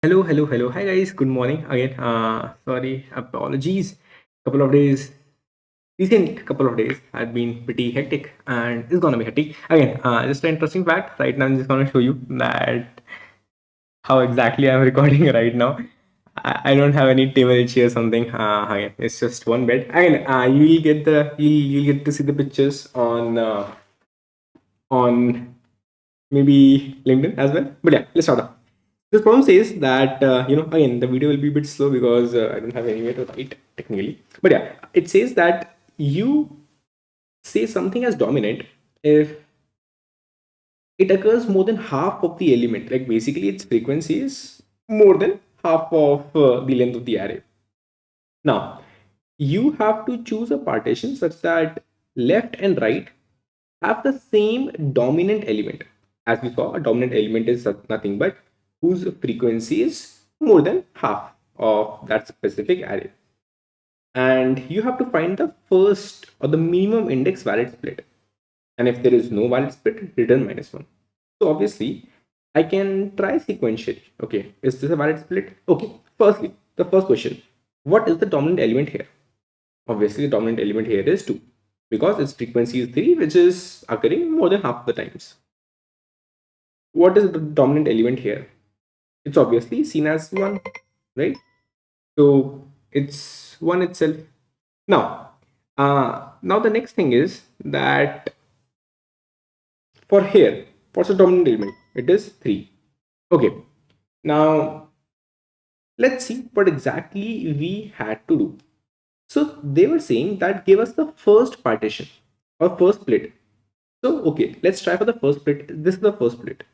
Hello, hello, hello. Hi guys, good morning again. Sorry, apologies. Couple of days, recent couple of days had been pretty hectic and it's gonna be hectic. Again, just an interesting fact. Right now, I'm just gonna show you that how exactly I'm recording right now. I don't have any table chair or something. Again, it's just one bed. Again, you'll get to see the pictures on maybe LinkedIn as well. But yeah, let's start off. This problem says that again the video will be a bit slow because I don't have anywhere to write technically. But yeah, it says that you say something as dominant if it occurs more than half of the element. Like basically, its frequency is more than half of the length of the array. Now, you have to choose a partition such that left and right have the same dominant element. As we saw, a dominant element is nothing but whose frequency is more than half of that specific array. And you have to find the first or the minimum index valid split. And if there is no valid split, return -1. So obviously, I can try sequentially. Okay, is this a valid split? Okay, firstly, the first question, what is the dominant element here? Obviously, the dominant element here is 2 because its frequency is 3, which is occurring more than half the times. What is the dominant element here? It's obviously seen as 1, right? So it's 1 itself. Now the next thing is that for here, what's the dominant element? It is 3. Okay. Now let's see what exactly we had to do. So they were saying that give us the first partition or first split. So okay, let's try for the first split. This is the first split.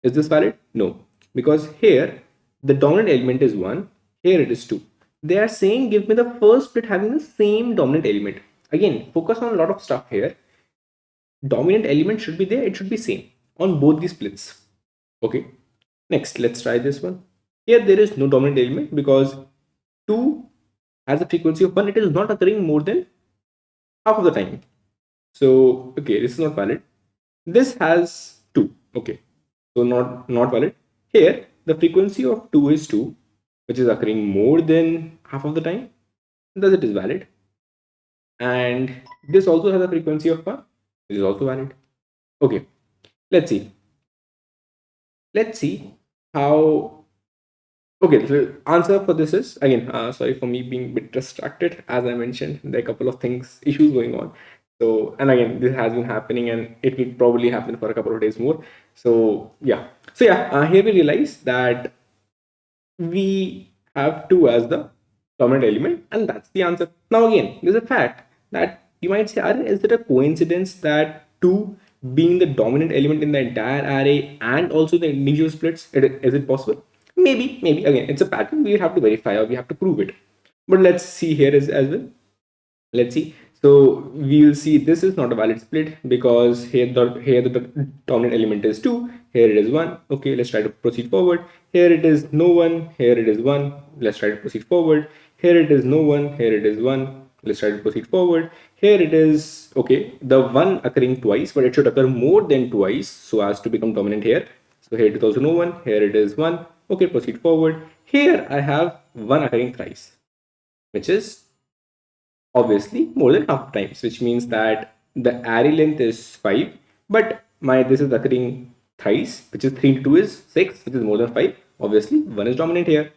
Is this valid? No, because here the dominant element is 1, here it is 2. They are saying give me the first split having the same dominant element. Again, focus on a lot of stuff here. Dominant element should be there, it should be same on both the splits. Okay, next let's try this one. Here there is no dominant element because 2 has a frequency of 1, it is not occurring more than half of the time. So okay, this is not valid. This has 2. Okay, so not valid. Here the frequency of 2 is 2, which is occurring more than half of the time. Thus it is valid. And this also has a frequency of 1, which is also valid. Okay, let's see. Let's see how. Okay, the answer for this is again. Sorry for me being a bit distracted. As I mentioned, there are a couple of issues going on. So, and again, this has been happening, and it will probably happen for a couple of days more. So, yeah. So, yeah, here we realize that we have 2 as the dominant element, and that's the answer. Now, again, there's a fact that you might say, Aryan, is it a coincidence that 2 being the dominant element in the entire array and also the individual splits? Is it possible? Maybe. Again, it's a pattern. We have to verify or we have to prove it. But let's see here as well. Let's see. So we will see this is not a valid split because here the dominant element is 2, here it is 1. Okay, let's try to proceed forward. Here it is no 1, here it is 1. Let's try to proceed forward. Here it is no 1, here it is 1. Let's try to proceed forward. Here it is okay, the 1 occurring twice, but it should occur more than twice so as to become dominant here. So here it is also no 1, here it is 1. Okay, proceed forward. Here I have 1 occurring thrice, which is obviously more than half times, which means that the array length is 5, but my this is occurring thrice, which is 3 into 2 is 6, which is more than 5. Obviously 1 is dominant here,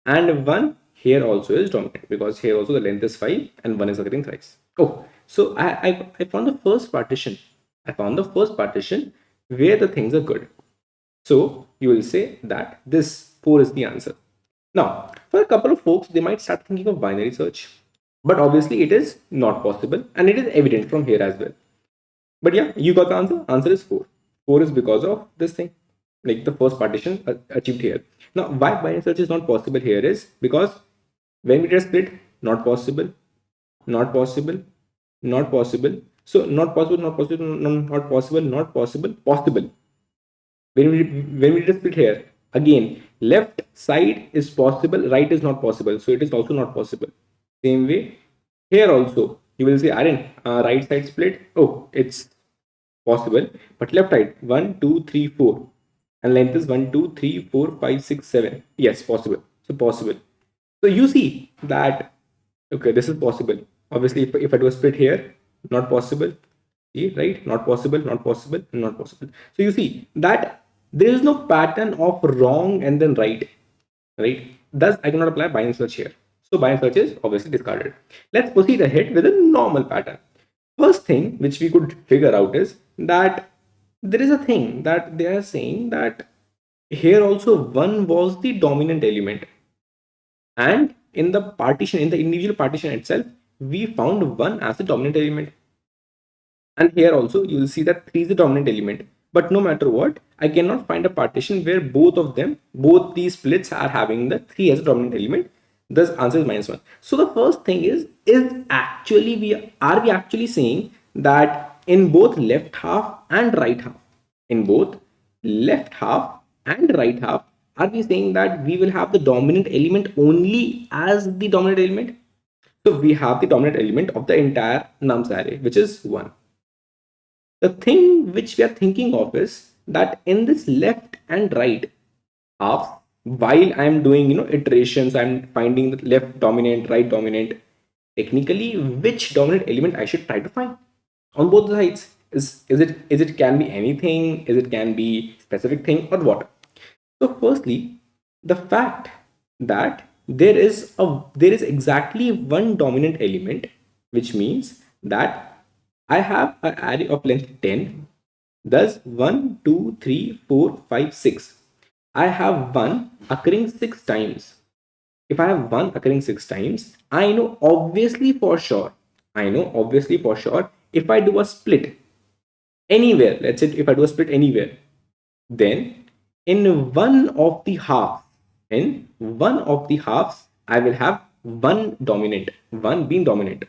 and 1 here also is dominant because here also the length is 5 and 1 is occurring thrice. Oh, so I found the first partition. I found the first partition where the things are good. So you will say that this 4 is the answer. Now, for a couple of folks, they might start thinking of binary search, but obviously it is not possible and it is evident from here as well. But yeah, you got the answer. Answer is 4. 4 is because of this thing, like the first partition achieved here. Now, why binary search is not possible here is because when we did split, not possible, not possible, not possible. So not possible, not possible, not possible, not possible, possible. When we did split here, again, left side is possible, right is not possible. So it is also not possible. Same way, here also, you will say, Aryan, right side split. Oh, it's possible. But left side, 1, 2, 3, 4. and length is 1, 2, 3, 4, 5, 6, 7. Yes, possible. So possible. So you see that, okay, this is possible. Obviously, if I do a split here, not possible. See, right? Not possible, not possible, and not possible. So you see that there is no pattern of wrong and then right, right? Thus, I cannot apply binary search here. So binary search is obviously discarded. Let's proceed ahead with a normal pattern. First thing which we could figure out is that there is a thing that they are saying that here also 1 was the dominant element, and in the partition, in the individual partition itself, we found 1 as the dominant element. And here also you will see that 3 is the dominant element. But no matter what, I cannot find a partition where both of them, both these splits are having the 3 as a dominant element. Thus answer is -1. So the first thing is actually we actually saying that in both left half and right half, in both left half and right half, are we saying that we will have the dominant element only as the dominant element? So we have the dominant element of the entire nums array, which is 1. The thing which we are thinking of is that in this left and right half, while I'm doing iterations, I'm finding the left dominant, right dominant, technically which dominant element I should try to find on both sides. Is it can be anything, is it can be specific thing, or what? So firstly, the fact that there is exactly one dominant element, which means that I have an array of length 10. Thus 1, 2, 3, 4, 5, 6. I have 1 occurring 6 times. If I have 1 occurring 6 times, I know obviously for sure, if I do a split anywhere, let's say if I do a split anywhere, then in one of the halves, I will have one dominant, one being dominant.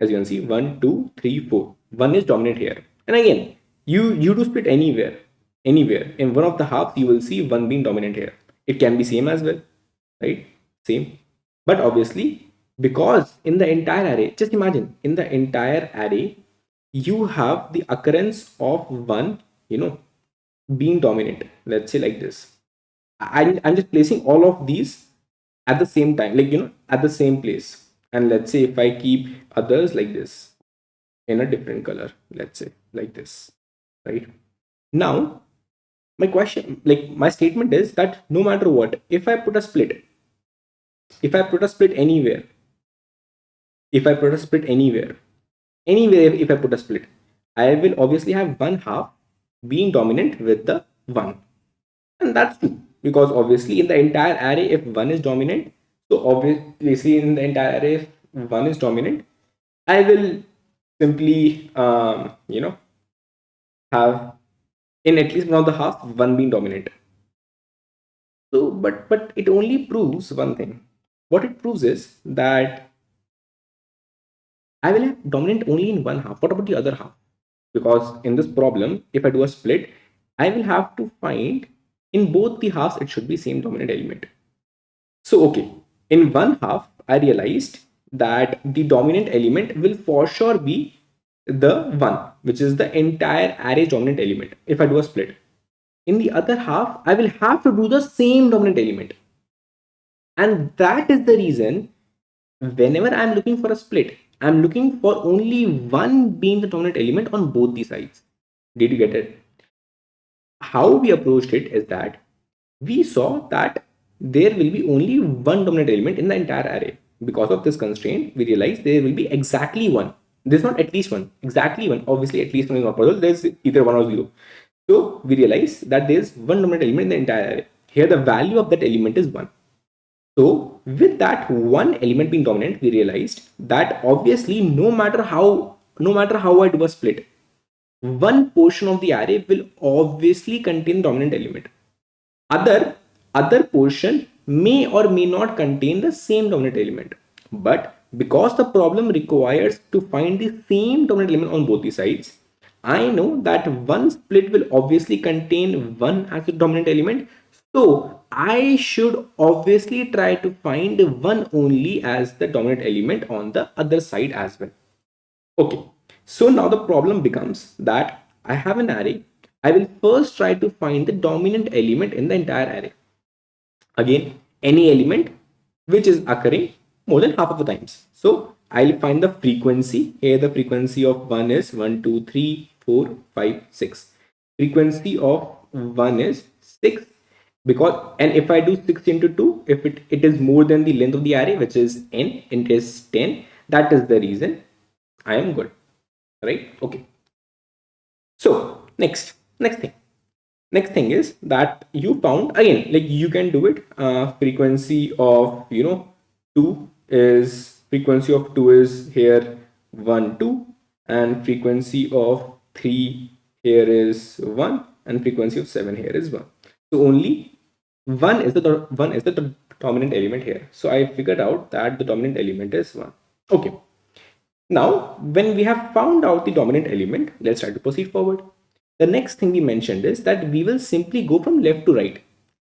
As you can see, 1, 2, 3, 4. 1 is dominant here. And again, you do split anywhere, in one of the halves, you will see 1 being dominant here. It can be same as well, right? Same. But obviously, because in the entire array, just imagine, in the entire array, you have the occurrence of 1, being dominant. Let's say like this. I'm just placing all of these at the same time, like at the same place. And let's say if I keep others like this in a different color, let's say like this, right? Now my question, like my statement is that no matter what, if I put a split, if I put a split anywhere, if I put a split anywhere, if I put a split, I will obviously have one half being dominant with the 1. And that's true, because obviously in the entire array, if 1 is dominant, so obviously in the entire array, if 1 is dominant, I will simply have in at least one of the half 1 being dominant. So but it only proves one thing. What it proves is that I will have dominant only in one half. What about the other half? Because in this problem, if I do a split, I will have to find in both the halves, it should be same dominant element. So, okay, in one half, I realized that the dominant element will for sure be the 1, which is the entire array dominant element, if I do a split. In the other half, I will have to do the same dominant element. And that is the reason whenever I'm looking for a split, I'm looking for only 1 being the dominant element on both the sides. Did you get it? How we approached it is that we saw that there will be only one dominant element in the entire array. Because of this constraint, we realized there will be exactly one. There's not at least one, exactly one. Obviously, at least one is not possible. There's either 1 or 0. So we realize that there's one dominant element in the entire array. Here, the value of that element is 1. So with that one element being dominant, we realized that obviously no matter how I do a split, one portion of the array will obviously contain dominant element. Other portion may or may not contain the same dominant element. But because the problem requires to find the same dominant element on both the sides, I know that one split will obviously contain 1 as a dominant element. So I should obviously try to find 1 only as the dominant element on the other side as well. Okay, so now the problem becomes that I have an array. I will first try to find the dominant element in the entire array. Again, any element which is occurring more than half of the times. So I'll find the frequency. Here the frequency of 1 is 1, 2, 3, 4, 5, 6. Frequency of 1 is 6, because, and if I do 6 into 2, if it is more than the length of the array, which is n, it is 10. That is the reason I am good, right? Okay. So next thing is that you found, again, like you can do it, frequency of 2 is, frequency of 2 is here 1 2, and frequency of 3 here is 1, and frequency of 7 here is 1. So only one is the dominant element here. So I figured out that the dominant element is 1. Okay. Now, when we have found out the dominant element, let's try to proceed forward. The next thing we mentioned is that we will simply go from left to right,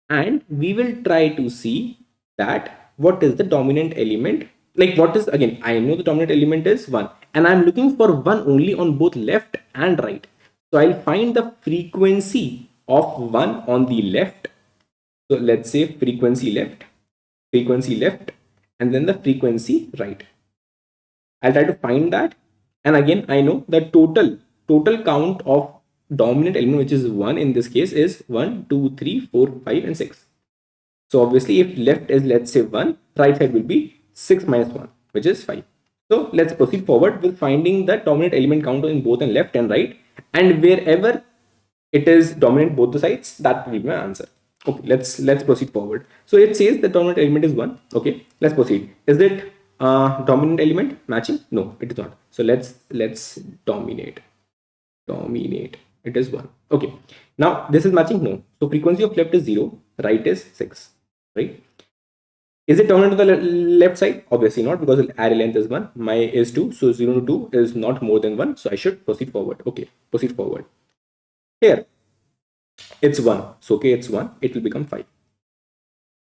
and we will try to see that what is the dominant element. Like, what is, again, I know the dominant element is 1, and I'm looking for 1 only on both left and right. So I'll find the frequency of 1 on the left. So let's say frequency left, and then the frequency right. I'll try to find that, and again, I know the total count of dominant element, which is 1 in this case, is 1 2 3 4 5 and 6. So obviously, if left is, let's say, 1, right side will be 6 minus 1, which is 5. So let's proceed forward with finding the dominant element count in both and left and right, and wherever it is dominant both the sides, that will be my answer. Okay, let's proceed forward. So it says the dominant element is 1. Okay, let's proceed. Is it dominant element matching? No, it is not. So let's dominate. It is 1. Okay, now this is matching. No. So frequency of left is 0, right is 6, right? Is it dominant to the left side? Obviously not, because array length is 1, my is 2, so 0 to 2 is not more than 1, so I should proceed forward. Okay, proceed forward. Here it's 1, so okay, it's 1, it will become 5.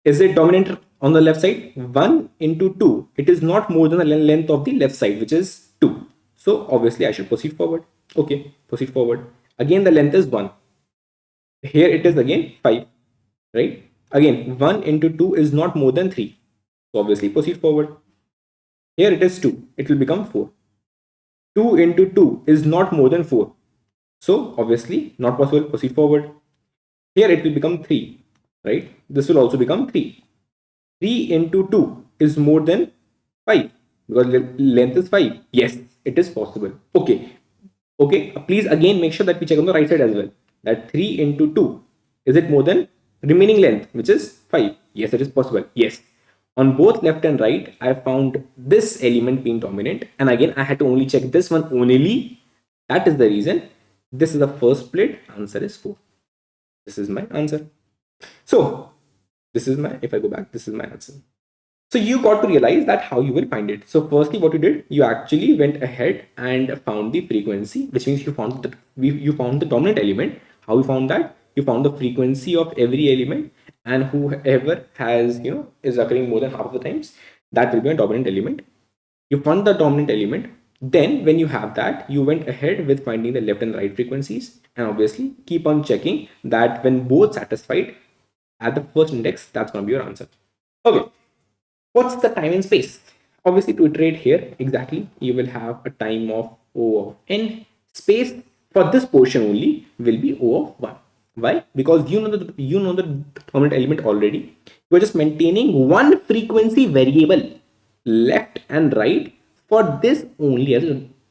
Is it dominant on the left side? 1 into 2, it is not more than the length of the left side, which is 2. So obviously I should proceed forward. Okay, proceed forward. Again, the length is 1. Here it is again 5, right? Again, 1 into 2 is not more than 3. So obviously proceed forward. Here it is 2, it will become 4. 2 into 2 is not more than 4. So obviously not possible, proceed forward. Here it will become 3, right? This will also become 3. 3 into 2 is more than 5, because length is 5. Yes, it is possible. Okay, please again make sure that we check on the right side as well, that 3 into 2, is it more than remaining length, which is 5? Yes, it is possible. Yes, on both left and right, I found this element being dominant, and again I had to only check this one only. That is the reason this is the first split. Answer is 4. This is my answer. So this is my, if I go back, this is my answer. So you got to realize that how you will find it. So firstly, what you did, you actually went ahead and found the frequency, which means you found the dominant element. How you found that? You found the frequency of every element, and whoever has is occurring more than half of the times, that will be a dominant element. You found the dominant element. Then when you have that, you went ahead with finding the left and right frequencies, and obviously keep on checking that when both satisfied at the first index, that's going to be your answer. Okay, what's the time and space? Obviously, to iterate here exactly, you will have a time of O of n. Space for this portion only will be O of 1. Why? Because you know the dominant element already. You are just maintaining one frequency variable, left and right, for this only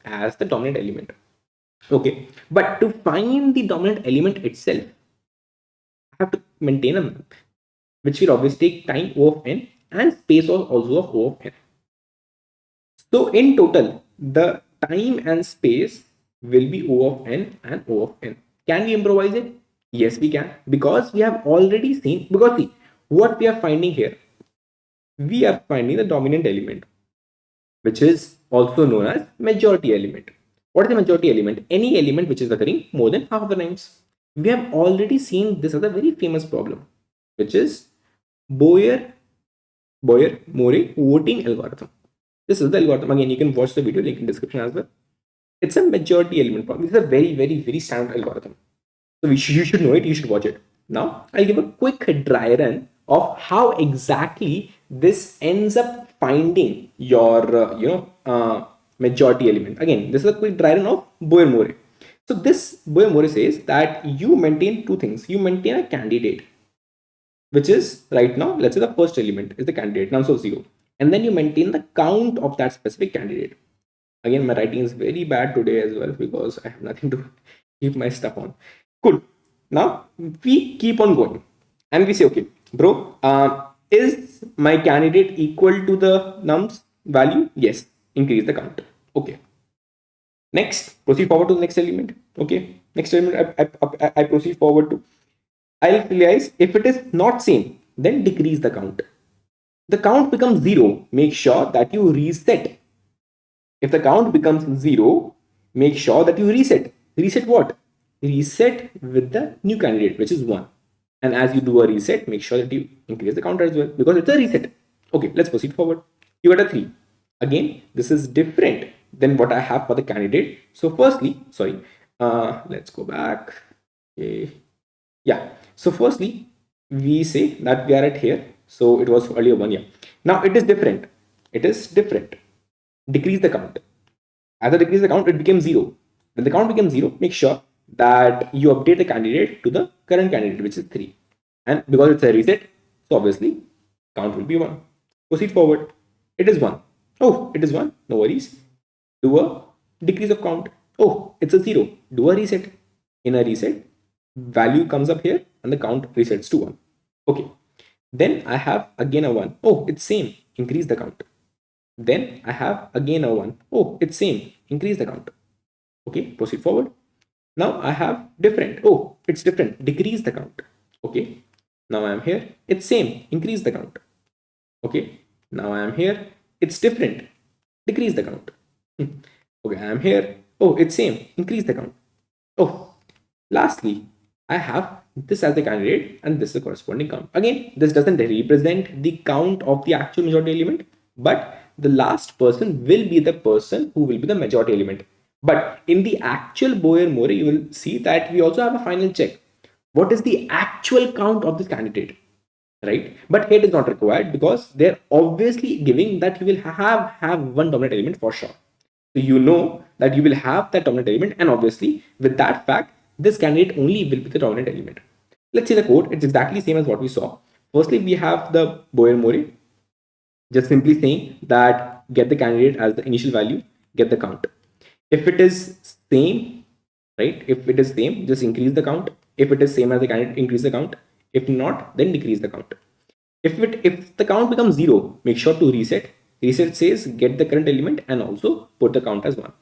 as the dominant element. Okay, but to find the dominant element itself, I have to maintain a map, which will obviously take time O of n and space also of O of n. So in total, the time and space will be O of n and O of n. Can we improvise it? Yes, we can, because we have already seen, because see, what we are finding here, we are finding the dominant element, which is also known as majority element. What is the majority element? Any element which is occurring more than half of the times. We have already seen this as a very famous problem, which is Boyer-Moore voting algorithm. This is the algorithm. Again, you can watch the video, link in description as well. It's a majority element problem. This is a very, very, very standard algorithm. So you should know it, you should watch it. Now I'll give a quick dry run of how exactly this ends up finding your majority element. Again, this is a quick dry run of Boyer-More. So this Boyer-More says that you maintain two things. You maintain a candidate, which is right now, let's say the first element is the candidate, none of 0. And then you maintain the count of that specific candidate. Again, my writing is very bad today as well because I have nothing to keep my stuff on. Cool. Now we keep on going and we say, okay, bro, is my candidate equal to the nums value? Yes. Increase the count. Okay. Next, proceed forward to the next element. Okay. Next element, I proceed forward to. I'll realize if it is not same, then decrease the count. The count becomes 0. Make sure that you reset. If the count becomes 0, make sure that you reset. Reset what? Reset with the new candidate, which is 1. And as you do a reset, make sure that you increase the counter as well because it's a reset. Okay, let's proceed forward. You got a 3. Again, this is different than what I have for the candidate. So firstly, let's go back. Okay. Yeah. So firstly, we say that we are at here. So it was earlier 1 year. Now it is different. It is different. Decrease the count. As I decrease the count, it became 0. When the count becomes 0, make sure that you update the candidate to the current candidate, which is 3. And because it's a reset, so obviously count will be 1. Proceed forward. It is 1. Oh, it is 1. No worries. Do a decrease of count. Oh, it's a 0. Do a reset. In a reset, value comes up here and the count resets to 1. Okay. Then I have again a 1. Oh, it's same. Increase the count. Then I have again a 1. Oh, it's same. Increase the count. Okay, proceed forward. Now I have different. Oh, it's different. Decrease the count. Okay. Now I am here. It's same. Increase the count. Okay. Now I am here. It's different. Decrease the count. Okay, I am here. Oh, it's same. Increase the count. Oh, lastly, I have this as the candidate and this is the corresponding count. Again, this doesn't represent the count of the actual majority element, but the last person will be the person who will be the majority element. But in the actual Boyer-More, you will see that we also have a final check. What is the actual count of this candidate? Right? But here it is not required because they're obviously giving that you will have one dominant element for sure. So you know that you will have that dominant element, and obviously with that fact, this candidate only will be the dominant element. Let's see the code. It's exactly same as what we saw. Firstly, we have the Boyer-More, just simply saying that get the candidate as the initial value, get the count. If it is same, right? If it is same, just increase the count. If it is same as the candidate, increase the count. If not, then decrease the count. If the count becomes 0, make sure to reset. Reset says get the current element and also put the count as 1.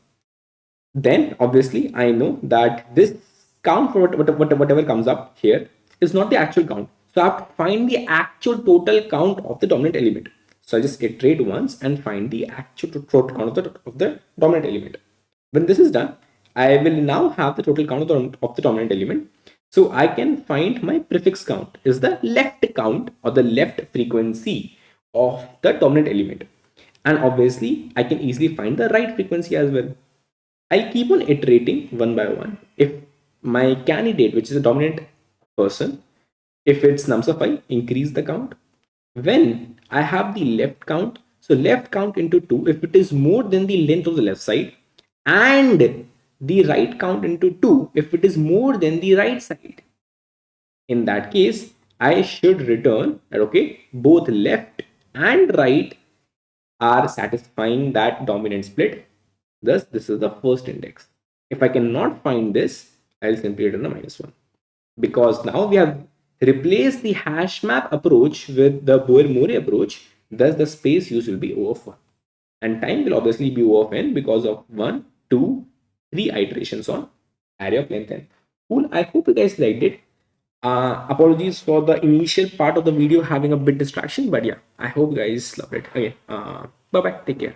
Then obviously I know that this count for whatever comes up here is not the actual count. So I have to find the actual total count of the dominant element. So I just iterate once and find the actual total count of the dominant element. When this is done, I will now have the total count of the dominant element. So I can find my prefix count is the left count or the left frequency of the dominant element. And obviously I can easily find the right frequency as well. I'll keep on iterating one by one. If my candidate, which is a dominant person, if it's nums of 5, increase the count. When I have the left count, so left count into 2, if it is more than the length of the left side, and the right count into 2, if it is more than the right side. In that case, I should return that, okay, both left and right are satisfying that dominant split. Thus, this is the first index. If I cannot find this, I'll simply return a -1. Because now we have replaced the hash map approach with the Boyer-More approach. Thus, the space use will be O of 1. And time will obviously be O of n because of 1, 2, 3 iterations on array of length n. Cool. I hope you guys liked it. Apologies for the initial part of the video having a bit distraction, but yeah, I hope you guys loved it. Okay, bye bye, take care.